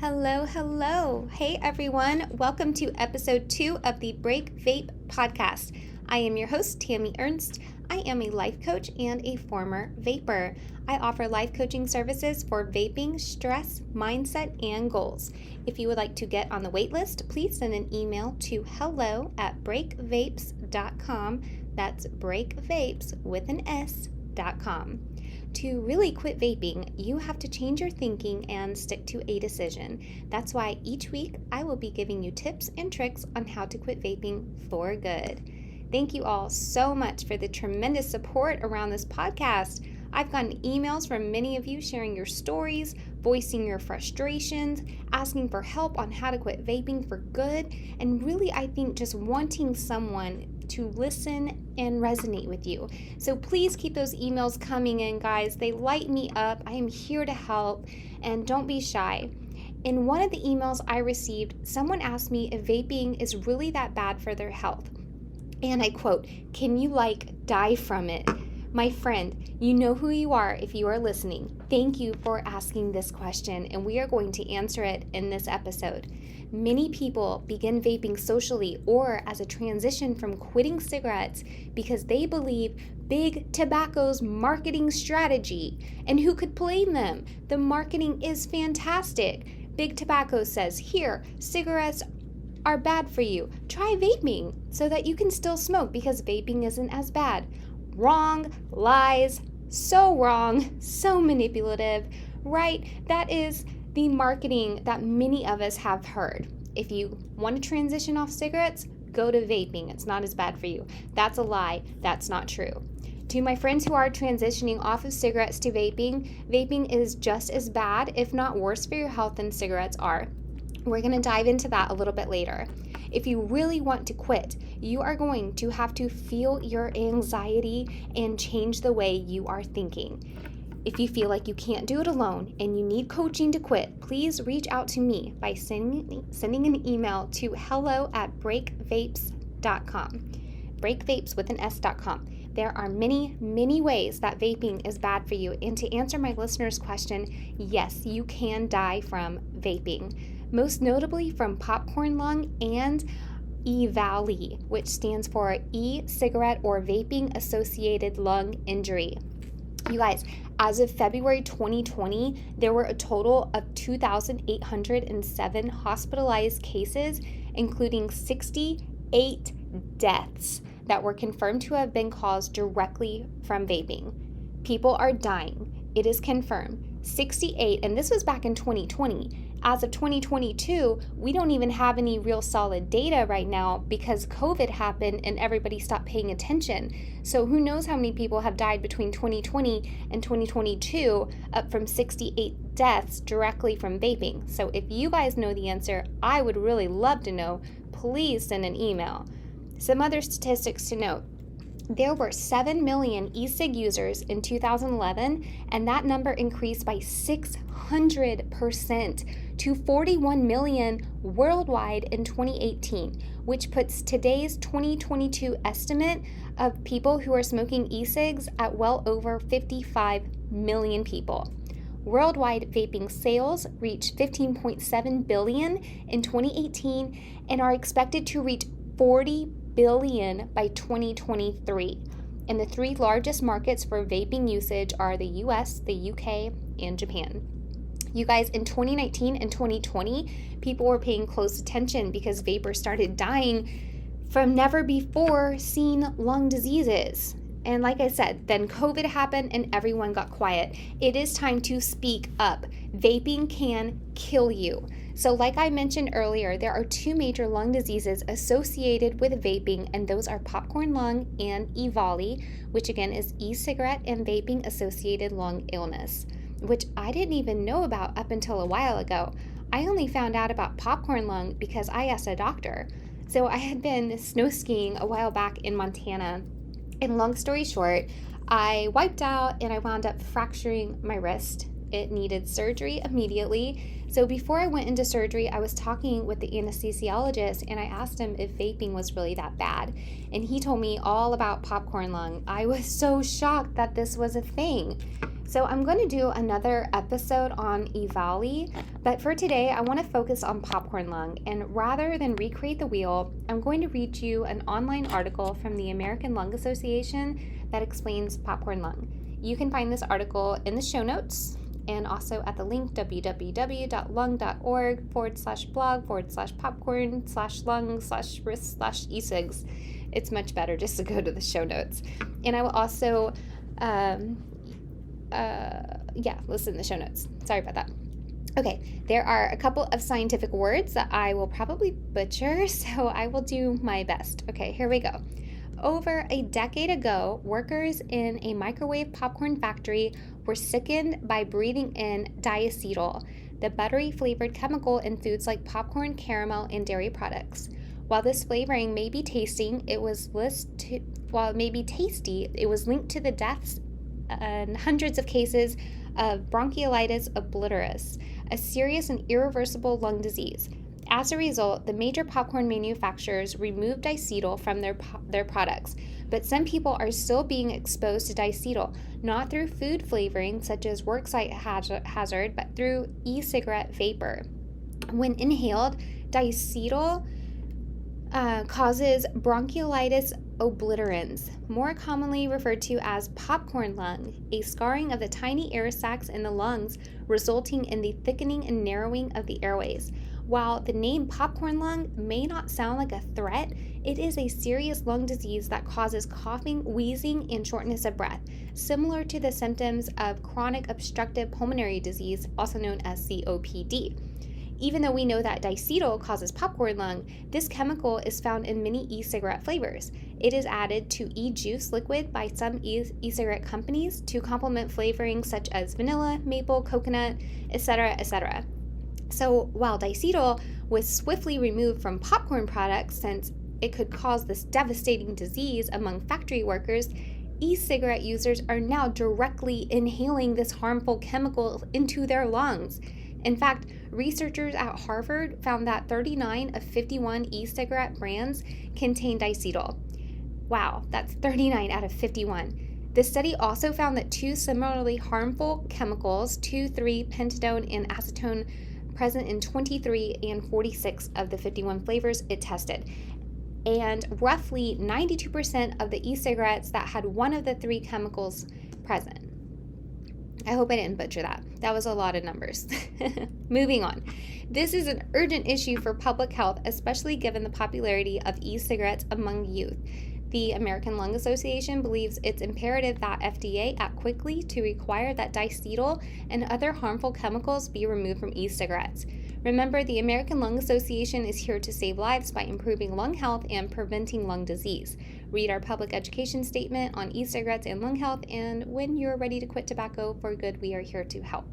Hello, hello. Hey everyone, welcome to episode 2 of the Break Vape podcast. I am your host, Tami Ernst. I am a life coach and a former vapor. I offer life coaching services for vaping, stress, mindset, and goals. If you would like to get on the wait list, please send an email to hello@breakvapes.com. That's breakvapes with an S.com. To really quit vaping, you have to change your thinking and stick to a decision. That's why each week I will be giving you tips and tricks on how to quit vaping for good. Thank you all so much for the tremendous support around this podcast. I've gotten emails from many of you sharing your stories, voicing your frustrations, asking for help on how to quit vaping for good, and really, I think, just wanting someone to listen and resonate with you. So please keep those emails coming in, guys. They light me up. I am here to help, and don't be shy. In one of the emails I received, someone asked me if vaping is really that bad for their health. And I quote, "Can you die from it?" My friend, you know who you are if you are listening. Thank you for asking this question, and we are going to answer it in this episode. Many people begin vaping socially or as a transition from quitting cigarettes because they believe Big Tobacco's marketing strategy. And who could blame them? The marketing is fantastic. Big Tobacco says, here, cigarettes are bad for you. Try vaping so that you can still smoke because vaping isn't as bad. Wrong, lies, so wrong, so manipulative, right? That is the marketing that many of us have heard. If you want to transition off cigarettes, go to vaping. It's not as bad for you. That's a lie. That's not true. To my friends who are transitioning off of cigarettes to vaping, vaping is just as bad, if not worse for your health than cigarettes are. We're going to dive into that a little bit later. If you really want to quit, you are going to have to feel your anxiety and change the way you are thinking. If you feel like you can't do it alone and you need coaching to quit, please reach out to me by sending an email to hello@breakvapes.com. Breakvapes with an S.com. There are many, many ways that vaping is bad for you. And to answer my listener's question, yes, you can die from vaping. Most notably from popcorn lung and EVALI, which stands for e-cigarette or vaping associated lung injury. You guys, as of February 2020, there were a total of 2,807 hospitalized cases, including 68 deaths that were confirmed to have been caused directly from vaping. People are dying. It is confirmed. 68, and this was back in 2020. As of 2022, we don't even have any real solid data right now because COVID happened and everybody stopped paying attention. So who knows how many people have died between 2020 and 2022, up from 68 deaths directly from vaping. So if you guys know the answer, I would really love to know. Please send an email. Some other statistics to note. There were 7 million e-cig users in 2011, and that number increased by 600% to 41 million worldwide in 2018, which puts today's 2022 estimate of people who are smoking e-cigs at well over 55 million people. Worldwide vaping sales reached 15.7 billion in 2018 and are expected to reach 40 billion by 2023. And the three largest markets for vaping usage are the US, the UK, and Japan. You guys, in 2019 and 2020, people were paying close attention because vapors started dying from never before seen lung diseases. And like I said, then COVID happened and everyone got quiet. It is time to speak up. Vaping can kill you. So like I mentioned earlier, there are two major lung diseases associated with vaping, and those are popcorn lung and EVALI, which again is e-cigarette and vaping associated lung illness, which I didn't even know about up until a while ago. I only found out about popcorn lung because I asked a doctor. So I had been snow skiing a while back in Montana, and long story short, I wiped out and I wound up fracturing my wrist. It needed surgery immediately. So before I went into surgery, I was talking with the anesthesiologist and I asked him if vaping was really that bad. And he told me all about popcorn lung. I was so shocked that this was a thing. So I'm going to do another episode on EVALI, but for today I want to focus on popcorn lung, and rather than recreate the wheel, I'm going to read you an online article from the American Lung Association that explains popcorn lung. You can find this article in the show notes and also at the link www.lung.org/blog/popcorn/lung/risk/e-cigs. It's much better just to go to the show notes. And I will also listen to the show notes. Sorry about that. Okay, there are a couple of scientific words that I will probably butcher, so I will do my best. Okay, here we go. Over a decade ago, workers in a microwave popcorn factory were sickened by breathing in diacetyl, the buttery-flavored chemical in foods like popcorn, caramel, and dairy products. While this flavoring may be tasty, it was linked to the deaths and hundreds of cases of bronchiolitis obliterans, a serious and irreversible lung disease. As a result, the major popcorn manufacturers removed diacetyl from their products, but some people are still being exposed to diacetyl, not through food flavoring such as worksite hazard, but through e-cigarette vapor. When inhaled, diacetyl causes bronchiolitis obliterans, more commonly referred to as popcorn lung, a scarring of the tiny air sacs in the lungs, resulting in the thickening and narrowing of the airways. While the name popcorn lung may not sound like a threat, it is a serious lung disease that causes coughing, wheezing, and shortness of breath, similar to the symptoms of chronic obstructive pulmonary disease, also known as COPD. Even though we know that diacetyl causes popcorn lung, this chemical is found in many e-cigarette flavors. It is added to e-juice liquid by some e-cigarette companies to complement flavorings such as vanilla, maple, coconut, etc., etc. So while diacetyl was swiftly removed from popcorn products since it could cause this devastating disease among factory workers, e-cigarette users are now directly inhaling this harmful chemical into their lungs. In fact, researchers at Harvard found that 39 of 51 e-cigarette brands contain diacetyl. Wow, that's 39 out of 51. The study also found that two similarly harmful chemicals, 2,3-pentadone and acetone, present in 23 and 46 of the 51 flavors it tested. And roughly 92% of the e-cigarettes that had one of the three chemicals present. I hope I didn't butcher that. That was a lot of numbers. Moving on. This is an urgent issue for public health, especially given the popularity of e-cigarettes among youth. The American Lung Association believes it's imperative that FDA act quickly to require that diacetyl and other harmful chemicals be removed from e-cigarettes. Remember, the American Lung Association is here to save lives by improving lung health and preventing lung disease. Read our public education statement on e-cigarettes and lung health, and when you're ready to quit tobacco for good, we are here to help.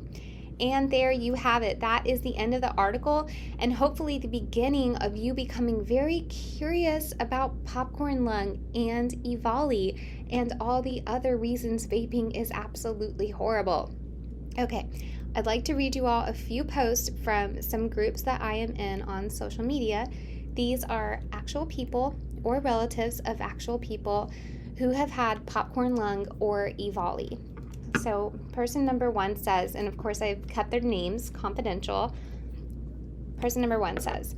And there you have it. That is the end of the article, and hopefully the beginning of you becoming very curious about popcorn lung and EVALI and all the other reasons vaping is absolutely horrible. Okay, I'd like to read you all a few posts from some groups that I am in on social media. These are actual people or relatives of actual people who have had popcorn lung or EVALI. So person number 1 says, and of course I've kept their names confidential. Person number 1 says,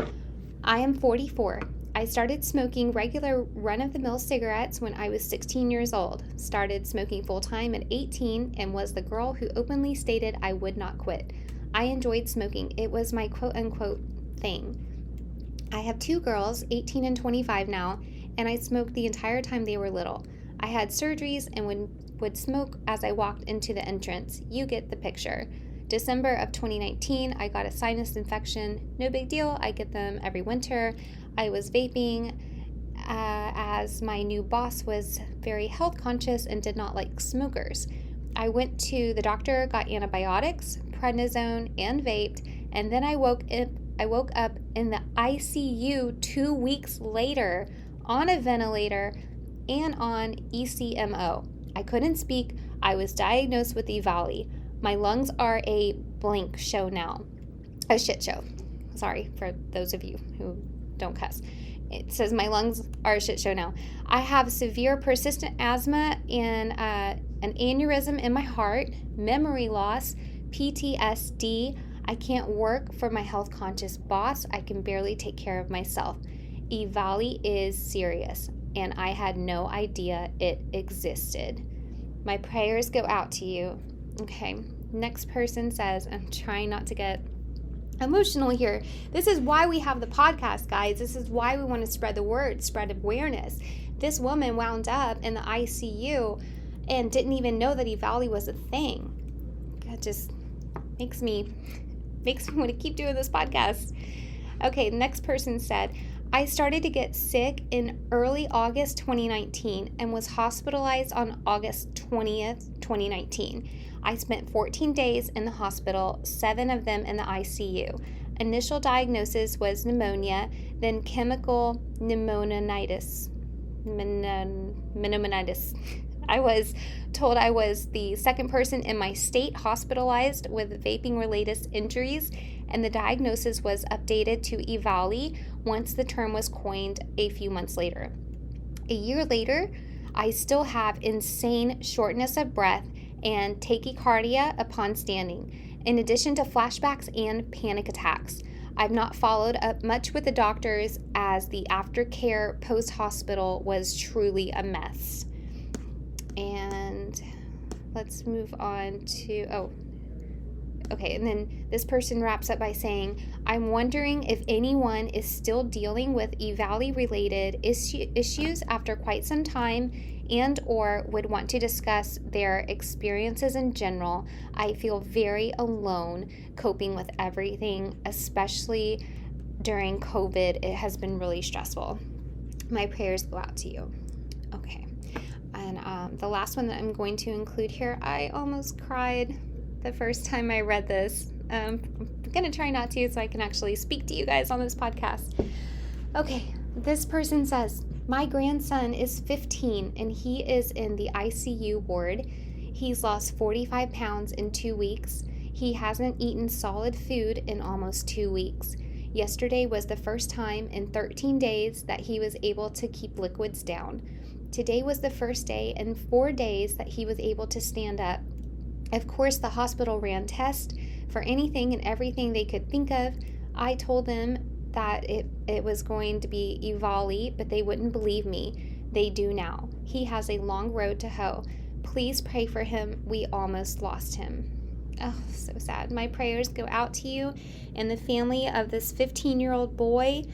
I am 44. I started smoking regular run-of-the-mill cigarettes when I was 16 years old. Started smoking full-time at 18 and was the girl who openly stated I would not quit. I enjoyed smoking. It was my quote-unquote thing. I have 2 girls, 18 and 25 now, and I smoked the entire time they were little. I had surgeries and would smoke as I walked into the entrance. You get the picture. December of 2019, I got a sinus infection. No big deal. I get them every winter. I was vaping as my new boss was very health conscious and did not like smokers. I went to the doctor, got antibiotics, prednisone, and vaped, and then I woke up in the ICU 2 weeks later on a ventilator and on ECMO. I couldn't speak. I was diagnosed with EVALI. My lungs are a blank show now. A shit show. Sorry for those of you who don't cuss. It says my lungs are a shit show now. I have severe persistent asthma and an aneurysm in my heart, memory loss, PTSD. I can't work for my health conscious boss. I can barely take care of myself. EVALI is serious, and I had no idea it existed. My prayers go out to you. Okay, next person says, I'm trying not to get emotional here. This is why we have the podcast, guys. This is why we want to spread the word, spread awareness. This woman wound up in the ICU and didn't even know that EVALI was a thing. That just makes me want to keep doing this podcast. Okay, next person said, I started to get sick in early August 2019 and was hospitalized on August 20th, 2019. I spent 14 days in the hospital, 7 of them in the ICU. Initial diagnosis was pneumonia, then chemical pneumonitis. I was told I was the second person in my state hospitalized with vaping-related injuries, and the diagnosis was updated to EVALI once the term was coined a few months later. A year later, I still have insane shortness of breath and tachycardia upon standing, in addition to flashbacks and panic attacks. I've not followed up much with the doctors as the aftercare post-hospital was truly a mess. And let's move on to, okay, and then this person wraps up by saying, I'm wondering if anyone is still dealing with EVALI-related issues after quite some time and or would want to discuss their experiences in general. I feel very alone coping with everything, especially during COVID. It has been really stressful. My prayers go out to you. Okay. And the last one that I'm going to include here, I almost cried the first time I read this. I'm going to try not to so I can actually speak to you guys on this podcast. Okay, this person says, my grandson is 15 and he is in the ICU ward. He's lost 45 pounds in 2 weeks. He hasn't eaten solid food in almost 2 weeks. Yesterday was the first time in 13 days that he was able to keep liquids down. Today was the first day in 4 days that he was able to stand up. Of course, the hospital ran tests for anything and everything they could think of. I told them that it was going to be EVALI, but they wouldn't believe me. They do now. He has a long road to hoe. Please pray for him. We almost lost him. Oh, so sad. My prayers go out to you and the family of this 15-year-old boy.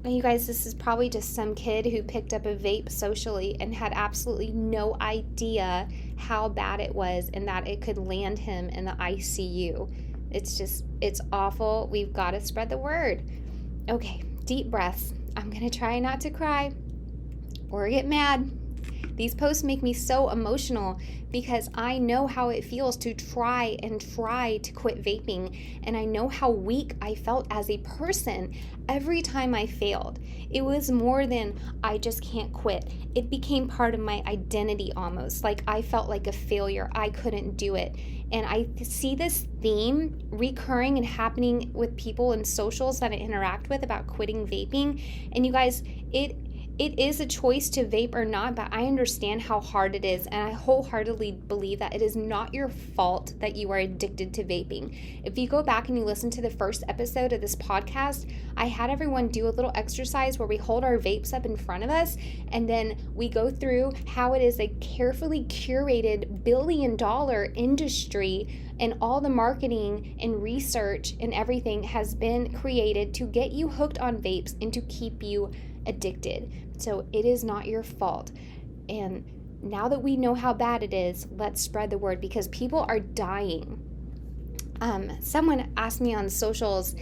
You guys, this is probably just some kid who picked up a vape socially and had absolutely no idea how bad it was and that it could land him in the ICU. It's awful. We've got to spread the word. Okay, deep breaths. I'm going to try not to cry or get mad. These posts make me so emotional because I know how it feels to try to quit vaping, and I know how weak I felt as a person every time I failed. It was more than I just can't quit. It became part of my identity almost, like I felt like a failure. I couldn't do it. And I see this theme recurring and happening with people in socials that I interact with about quitting vaping. And you guys, it is a choice to vape or not, but I understand how hard it is, and I wholeheartedly believe that it is not your fault that you are addicted to vaping. If you go back and you listen to the first episode of this podcast, I had everyone do a little exercise where we hold our vapes up in front of us, and then we go through how it is a carefully curated billion-dollar industry, and all the marketing and research and everything has been created to get you hooked on vapes and to keep you addicted. So it is not your fault. And now that we know how bad it is, let's spread the word because people are dying. Someone asked me on socials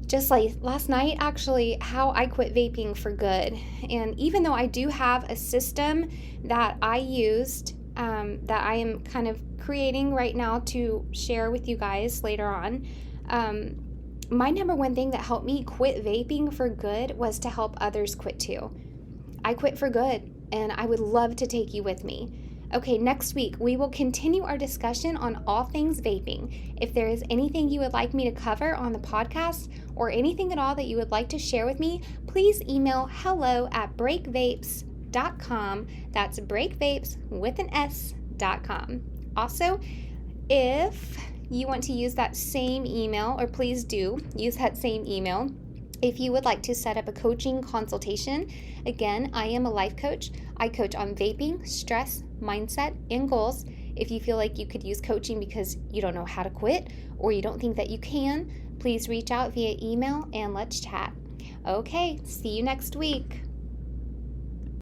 just like last night actually how I quit vaping for good. And even though I do have a system that I used that I am kind of creating right now to share with you guys later on, my number one thing that helped me quit vaping for good was to help others quit too. I quit for good, and I would love to take you with me. Okay, next week we will continue our discussion on all things vaping. If there is anything you would like me to cover on the podcast or anything at all that you would like to share with me, please email hello@breakvapes.com. That's breakvapes with an S.com. Also, if you want to use that same email, or please do use that same email, if you would like to set up a coaching consultation, again, I am a life coach. I coach on vaping, stress, mindset, and goals. If you feel like you could use coaching because you don't know how to quit or you don't think that you can, please reach out via email and let's chat. Okay, see you next week.